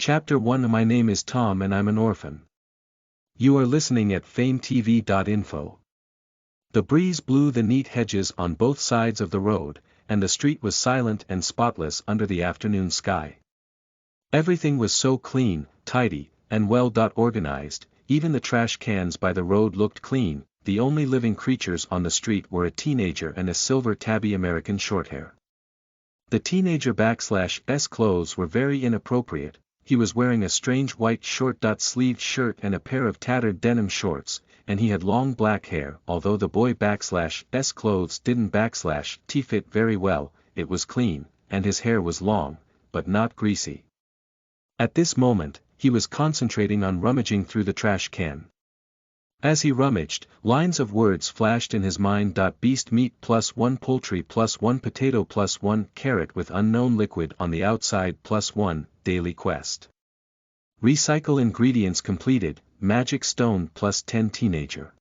Chapter 1. My name is Tom and I'm an orphan. You are listening at FameTV.info. The breeze blew the neat hedges on both sides of the road, and the street was silent and spotless under the afternoon sky. Everything was so clean, tidy, and well organized, even the trash cans by the road looked clean. The only living creatures on the street were a teenager and a silver tabby American Shorthair. The teenager/'s clothes were very inappropriate. He was wearing a strange white short-sleeved shirt and a pair of tattered denim shorts, and he had long black hair. Although the boy/'s clothes didn't/t fit very well, it was clean, and his hair was long, but not greasy. At this moment, he was concentrating on rummaging through the trash can. As he rummaged, lines of words flashed in his mind. Beast meat +1 poultry +1 potato +1 carrot with unknown liquid on the outside +1 daily quest. Recycle ingredients completed, magic stone +10 teenager.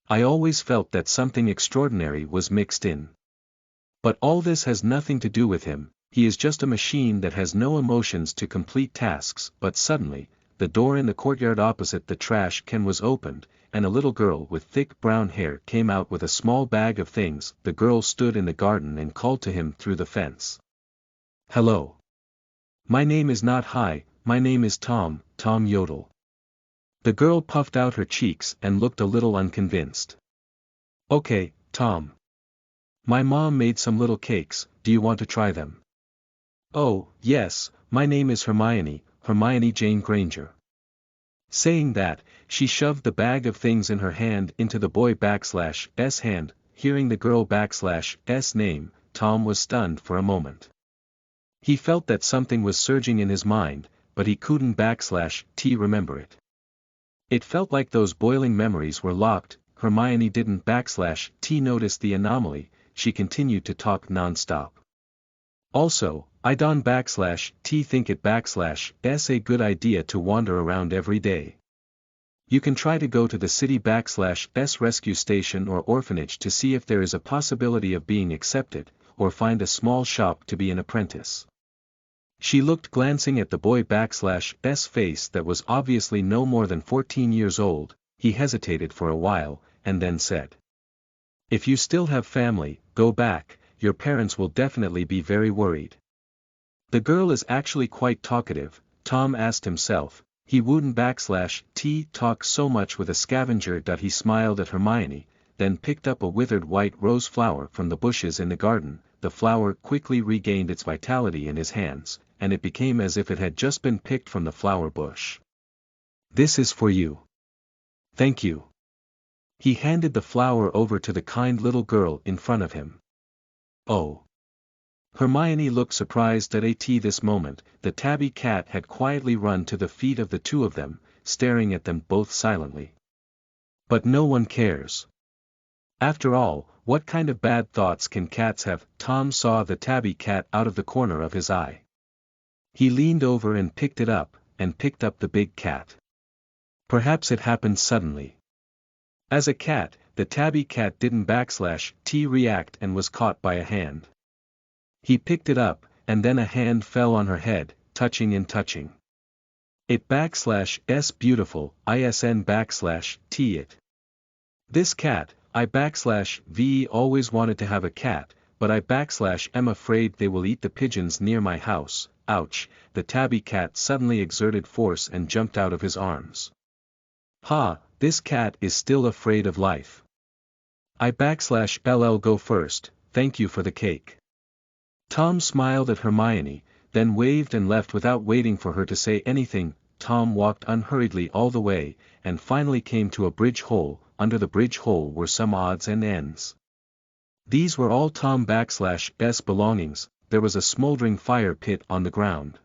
I always felt that something extraordinary was mixed in. But all this has nothing to do with him, he is just a machine that has no emotions to complete tasks. But suddenly, the door in the courtyard opposite the trash can was opened, and a little girl with thick brown hair came out with a small bag of things. The girl stood in the garden and called to him through the fence. "Hello. My name is not Hi, my name is Tom," Tom yodeled. The girl puffed out her cheeks and looked a little unconvinced. "Okay, Tom. My mom made some little cakes, do you want to try them?" "Oh, yes, my name is Hermione, Hermione Jane Granger." Saying that, she shoved the bag of things in her hand into the boy/'s hand. Hearing the girl/'s name, Tom was stunned for a moment. He felt that something was surging in his mind, but he couldn't/t remember it. It felt like those boiling memories were locked. Hermione didn't/t notice the anomaly. She continued to talk non-stop. "Also, I don't/t think it/s a good idea to wander around every day. You can try to go to the city/s rescue station or orphanage to see if there is a possibility of being accepted, or find a small shop to be an apprentice." She looked glancing at the boy/'s face that was obviously no more than 14 years old. He hesitated for a while, and then said, "If you still have family, go back, your parents will definitely be very worried." The girl is actually quite talkative, Tom asked himself. He wouldn't/t talk so much with a scavenger. He smiled at Hermione, then picked up a withered white rose flower from the bushes in the garden. The flower quickly regained its vitality in his hands, and it became as if it had just been picked from the flower bush. "This is for you." "Thank you." He handed the flower over to the kind little girl in front of him. "Oh." Hermione looked surprised at this moment. The tabby cat had quietly run to the feet of the two of them, staring at them both silently. But no one cares. After all, what kind of bad thoughts can cats have? Tom saw the tabby cat out of the corner of his eye. He leaned over and picked it up, and picked up the big cat. Perhaps it happened suddenly. As a cat, the tabby cat didn't/t react and was caught by a hand. He picked it up, and then a hand fell on her head, touching. It/s beautiful, isn/t it. This cat, I/v always wanted to have a cat, but I/am afraid they will eat the pigeons near my house. Ouch, the tabby cat suddenly exerted force and jumped out of his arms. Ha, this cat is still afraid of life. I/ll go first, thank you for the cake. Tom smiled at Hermione, then waved and left without waiting for her to say anything. Tom walked unhurriedly all the way, and finally came to a bridge hole. Under the bridge hole were some odds and ends. These were all Tom/s belongings. There was a smoldering fire pit on the ground.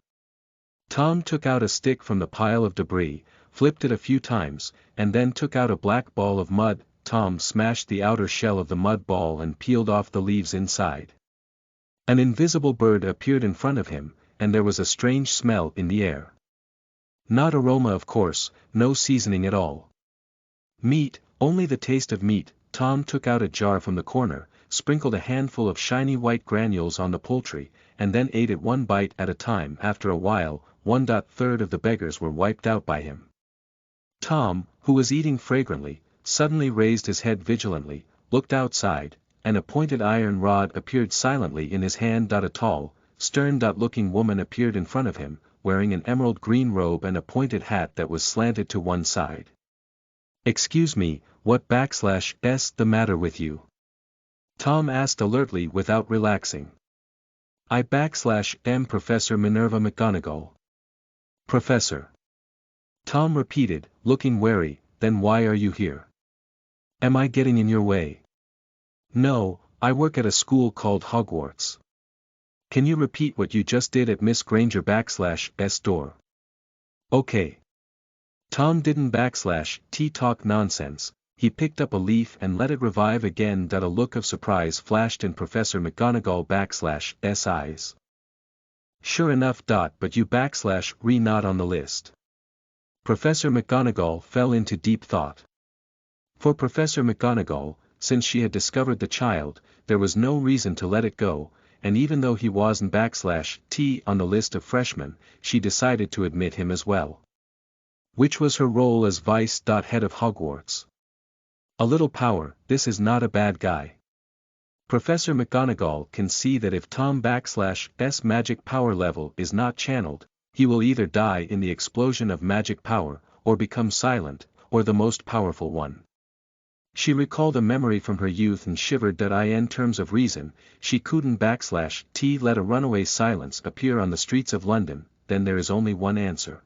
Tom took out a stick from the pile of debris, flipped it a few times, and then took out a black ball of mud. Tom smashed the outer shell of the mud ball and peeled off the leaves inside. An invisible bird appeared in front of him, and there was a strange smell in the air. Not aroma, of course, no seasoning at all. Meat, only the taste of meat. Tom took out a jar from the corner, sprinkled a handful of shiny white granules on the poultry, and then ate it one bite at a time. After a while, 1/3 of the beggars were wiped out by him. Tom, who was eating fragrantly, suddenly raised his head vigilantly, looked outside, and a pointed iron rod appeared silently in his hand. A tall, stern-looking woman appeared in front of him, wearing an emerald green robe and a pointed hat that was slanted to one side. "Excuse me, what /s the matter with you?" Tom asked alertly without relaxing. "I/am Professor Minerva McGonagall." "Professor?" Tom repeated, looking wary. "Then why are you here? Am I getting in your way?" "No, I work at a school called Hogwarts." "Can you repeat what you just did at Miss Granger/'s door?" "Okay." Tom didn't talk nonsense. He picked up a leaf and let it revive again. A look of surprise flashed in Professor McGonagall/'s eyes. "Sure enough. But you /re not on the list." Professor McGonagall fell into deep thought. For Professor McGonagall, since she had discovered the child, there was no reason to let it go, and even though he wasn't on the list of freshmen, she decided to admit him as well. Which was her role as vice-head of Hogwarts. A little power, this is not a bad guy. Professor McGonagall can see that if Tom/'s magic power level is not channeled, he will either die in the explosion of magic power, or become silent, or the most powerful one. She recalled a memory from her youth and shivered. In terms of reason, she couldn't let a runaway silence appear on the streets of London. Then there is only one answer.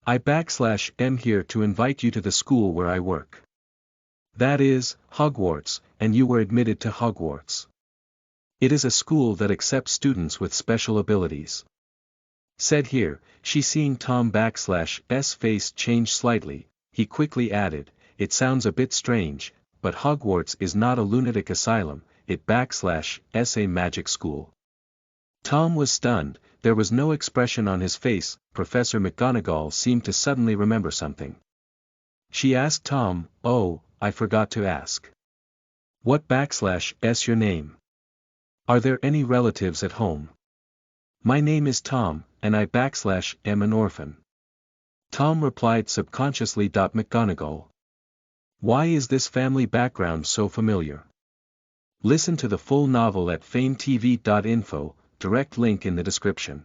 I/am here to invite you to the school where I work. That is, Hogwarts, and you were admitted to Hogwarts. It is a school that accepts students with special abilities. Said here, she seeing Tom/'s face change slightly, he quickly added, "It sounds a bit strange, but Hogwarts is not a lunatic asylum, it/s a magic school." Tom was stunned, there was no expression on his face. Professor McGonagall seemed to suddenly remember something. She asked Tom, "Oh, I forgot to ask. What /s your name? Are there any relatives at home?" "My name is Tom, and I/am an orphan." Tom replied subconsciously. McGonagall. Why is this family background so familiar? Listen to the full novel at FameTV.info, direct link in the description.